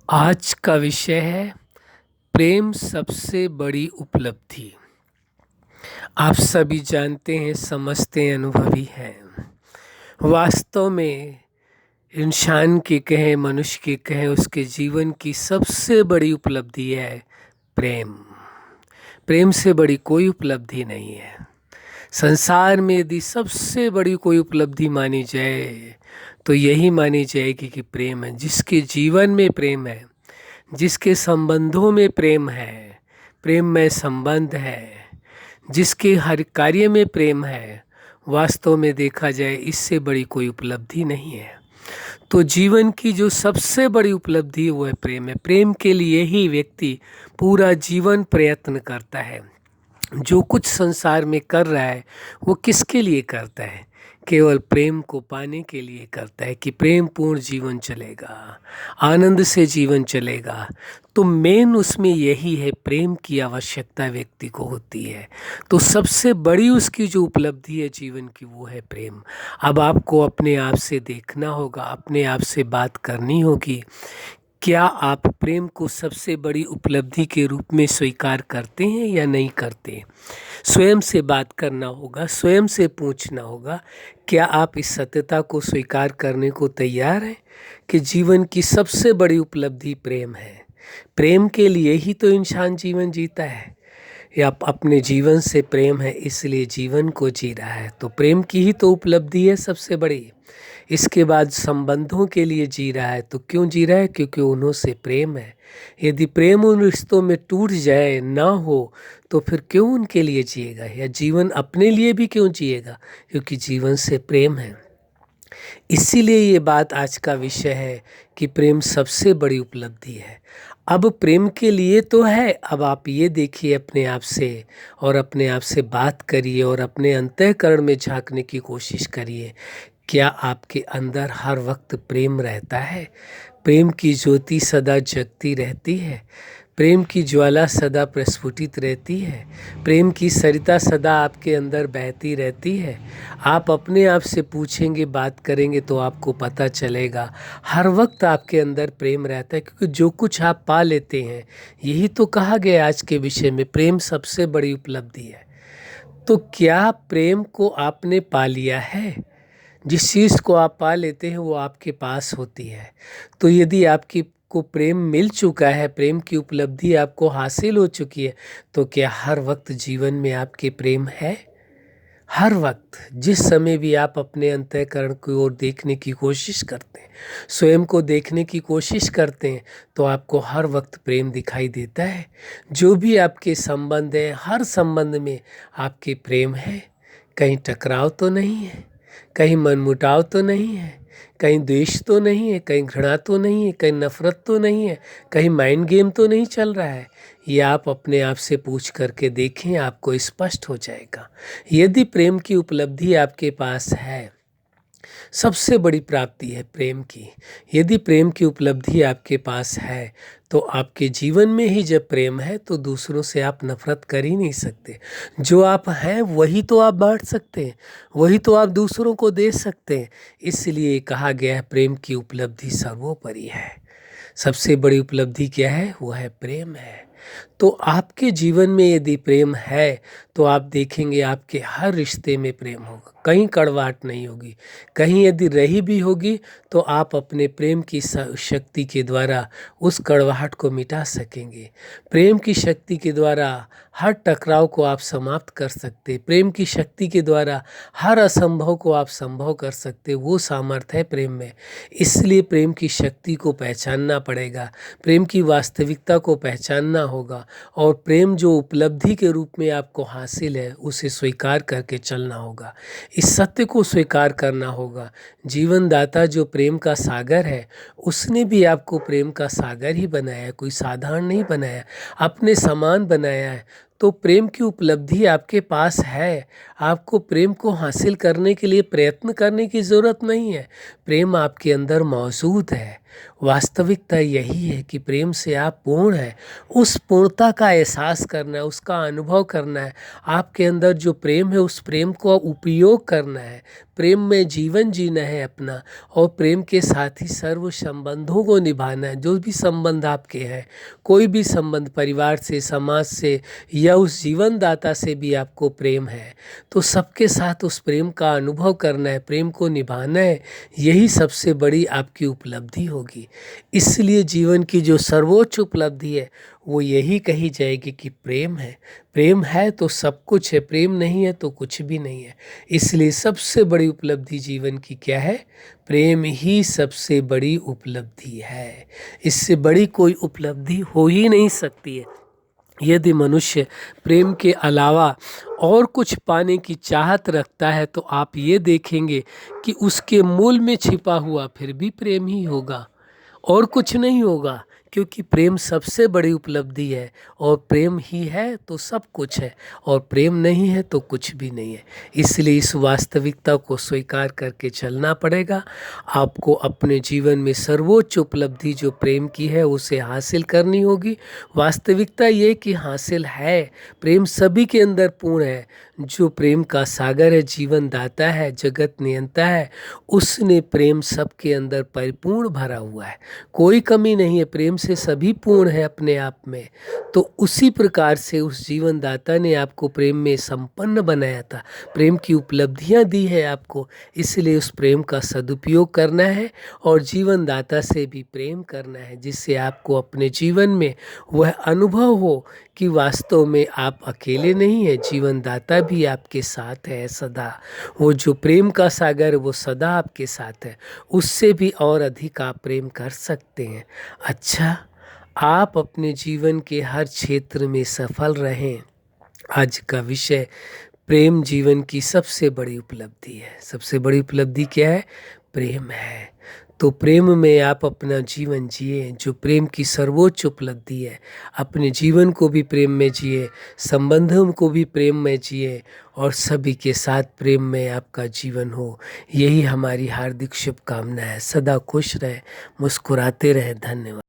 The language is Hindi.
आज का विषय है प्रेम सबसे बड़ी उपलब्धि। आप सभी जानते हैं, समझते हैं, अनुभवी हैं। वास्तव में इंसान की कहें, मनुष्य की कहें, उसके जीवन की सबसे बड़ी उपलब्धि है प्रेम। प्रेम से बड़ी कोई उपलब्धि नहीं है। संसार में यदि सबसे बड़ी कोई उपलब्धि मानी जाए तो यही मानी जाएगी कि प्रेम है। जिसके जीवन में प्रेम है, जिसके संबंधों में प्रेम है, प्रेममय संबंध है, जिसके हर कार्य में प्रेम है, वास्तव में देखा जाए इससे बड़ी कोई उपलब्धि नहीं है। तो जीवन की जो सबसे बड़ी उपलब्धि है वो है प्रेम है। प्रेम के लिए ही व्यक्ति पूरा जीवन प्रयत्न करता है। जो कुछ संसार में कर रहा है वो किसके लिए करता है? केवल प्रेम को पाने के लिए करता है कि प्रेम पूर्ण जीवन चलेगा, आनंद से जीवन चलेगा। तो मेन उसमें यही है, प्रेम की आवश्यकता व्यक्ति को होती है। तो सबसे बड़ी उसकी जो उपलब्धि है जीवन की वो है प्रेम। अब आपको अपने आप से देखना होगा, अपने आप से बात करनी होगी, क्या आप प्रेम को सबसे बड़ी उपलब्धि के रूप में स्वीकार करते हैं या नहीं करते? स्वयं से बात करना होगा, स्वयं से पूछना होगा, क्या आप इस सत्यता को स्वीकार करने को तैयार हैं कि जीवन की सबसे बड़ी उपलब्धि प्रेम है। प्रेम के लिए ही तो इंसान जीवन जीता है, या अपने जीवन से प्रेम है इसलिए जीवन को जी रहा है। तो प्रेम की ही तो उपलब्धि है सबसे बड़ी। इसके बाद संबंधों के लिए जी रहा है। तो क्यों जी रहा है? क्योंकि उन्हों से प्रेम है। यदि प्रेम उन रिश्तों में टूट जाए, ना हो, तो फिर क्यों उनके लिए जिएगा? या जीवन अपने लिए भी क्यों जिएगा? क्योंकि जीवन से प्रेम है। इसीलिए ये बात आज का विषय है कि प्रेम सबसे बड़ी उपलब्धि है। अब प्रेम के लिए तो है, अब आप ये देखिए अपने आप से, और अपने आप से बात करिए और अपने अंतःकरण में झांकने की कोशिश करिए। क्या आपके अंदर हर वक्त प्रेम रहता है? प्रेम की ज्योति सदा जगती रहती है? प्रेम की ज्वाला सदा प्रस्फुटित रहती है? प्रेम की सरिता सदा आपके अंदर बहती रहती है? आप अपने आप से पूछेंगे, बात करेंगे तो आपको पता चलेगा हर वक्त आपके अंदर प्रेम रहता है। क्योंकि जो कुछ आप पा लेते हैं, यही तो कहा गया आज के विषय में, प्रेम सबसे बड़ी उपलब्धि है। तो क्या प्रेम को आपने पा लिया है? जिस चीज़ को आप पा लेते हैं वो आपके पास होती है। तो यदि आपकी को प्रेम मिल चुका है, प्रेम की उपलब्धि आपको हासिल हो चुकी है, तो क्या हर वक्त जीवन में आपके प्रेम है? हर वक्त, जिस समय भी आप अपने अंतःकरण की ओर देखने की कोशिश करते हैं, स्वयं को देखने की कोशिश करते हैं, तो आपको हर वक्त प्रेम दिखाई देता है। जो भी आपके संबंध है, हर संबंध में आपके प्रेम है। कहीं टकराव तो नहीं है, कहीं मनमुटाव तो नहीं है, कहीं द्वेष तो नहीं है, कहीं घृणा तो नहीं है, कहीं नफरत तो नहीं है, कहीं माइंड गेम तो नहीं चल रहा है। ये आप अपने आप से पूछ करके देखें, आपको स्पष्ट हो जाएगा। यदि प्रेम की उपलब्धि आपके पास है, सबसे बड़ी प्राप्ति है प्रेम की। यदि प्रेम की उपलब्धि आपके पास है, तो आपके जीवन में ही जब प्रेम है तो दूसरों से आप नफरत कर ही नहीं सकते। जो आप हैं वही तो आप बांट सकते हैं, वही तो आप दूसरों को दे सकते हैं। इसलिए कहा गया है प्रेम की उपलब्धि सर्वोपरि है। सबसे बड़ी उपलब्धि क्या है? वो है प्रेम है। तो आपके जीवन में यदि प्रेम है तो आप देखेंगे आपके हर रिश्ते में प्रेम होगा, कहीं कड़वाहट नहीं होगी। कहीं यदि रही भी होगी तो आप अपने प्रेम की शक्ति के द्वारा उस कड़वाहट को मिटा सकेंगे। प्रेम की शक्ति के द्वारा हर टकराव को आप समाप्त कर सकते। प्रेम की शक्ति के द्वारा हर असंभव को आप संभव कर सकते। वो सामर्थ्य है प्रेम में। इसलिए प्रेम की शक्ति को पहचानना पड़ेगा, प्रेम की वास्तविकता को पहचानना होगा, और प्रेम जो उपलब्धि के रूप में आपको हासिल है उसे स्वीकार करके चलना होगा। इस सत्य को स्वीकार करना होगा, जीवन दाता जो प्रेम का सागर है, उसने भी आपको प्रेम का सागर ही बनाया है, कोई साधारण नहीं बनाया, अपने समान बनाया है। तो प्रेम की उपलब्धि आपके पास है। आपको प्रेम को हासिल करने के लिए प्रयत्न करने की ज़रूरत नहीं है। प्रेम आपके अंदर मौजूद है। वास्तविकता यही है कि प्रेम से आप पूर्ण है। उस पूर्णता का एहसास करना है, उसका अनुभव करना है। आपके अंदर जो प्रेम है उस प्रेम को उपयोग करना है, प्रेम में जीवन जीना है अपना, और प्रेम के साथ ही सर्व संबंधों को निभाना है। जो भी संबंध आपके हैं, कोई भी संबंध, परिवार से, समाज से या उस जीवन दाता से भी आपको प्रेम है तो सबके साथ उस प्रेम का अनुभव करना है, प्रेम को निभाना है। यही सबसे बड़ी आपकी उपलब्धि होगी। इसलिए जीवन की जो सर्वोच्च उपलब्धि है वो यही कही जाएगी कि प्रेम है। प्रेम है तो सब कुछ है, प्रेम नहीं है तो कुछ भी नहीं है। इसलिए सबसे बड़ी उपलब्धि जीवन की क्या है? प्रेम ही सबसे बड़ी उपलब्धि है। इससे बड़ी कोई उपलब्धि हो ही नहीं सकती है। यदि मनुष्य प्रेम के अलावा और कुछ पाने की चाहत रखता है तो आप ये देखेंगे कि उसके मूल में छिपा हुआ फिर भी प्रेम ही होगा और कुछ नहीं होगा, क्योंकि प्रेम सबसे बड़ी उपलब्धि है। और प्रेम ही है तो सब कुछ है, और प्रेम नहीं है तो कुछ भी नहीं है। इसलिए इस वास्तविकता को स्वीकार करके चलना पड़ेगा। आपको अपने जीवन में सर्वोच्च उपलब्धि जो प्रेम की है उसे हासिल करनी होगी। वास्तविकता ये कि हासिल है, प्रेम सभी के अंदर पूर्ण है। जो प्रेम का सागर है, जीवन दाता है, जगत नियंता है, उसने प्रेम सबके अंदर परिपूर्ण भरा हुआ है। कोई कमी नहीं है, प्रेम से सभी पूर्ण है अपने आप में। तो उसी प्रकार से उस जीवन दाता ने आपको प्रेम में संपन्न बनाया था, प्रेम की उपलब्धियां दी है आपको। इसलिए उस प्रेम का सदुपयोग करना है और जीवन दाता से भी प्रेम करना है, जिससे आपको अपने जीवन में वह अनुभव हो कि वास्तव में आप अकेले नहीं हैं, जीवन दाता भी आपके साथ है सदा। वो जो प्रेम का सागर है वो सदा आपके साथ है, उससे भी और अधिक आप प्रेम कर सकते हैं। अच्छा, आप अपने जीवन के हर क्षेत्र में सफल रहें। आज का विषय प्रेम जीवन की सबसे बड़ी उपलब्धि है। सबसे बड़ी उपलब्धि क्या है? प्रेम है। तो प्रेम में आप अपना जीवन जिए, जो प्रेम की सर्वोच्च उपलब्धि है। अपने जीवन को भी प्रेम में जिए, संबंधों को भी प्रेम में जिए, और सभी के साथ प्रेम में आपका जीवन हो। यही हमारी हार्दिक शुभकामना है। सदा खुश रहें, मुस्कुराते रहें। धन्यवाद।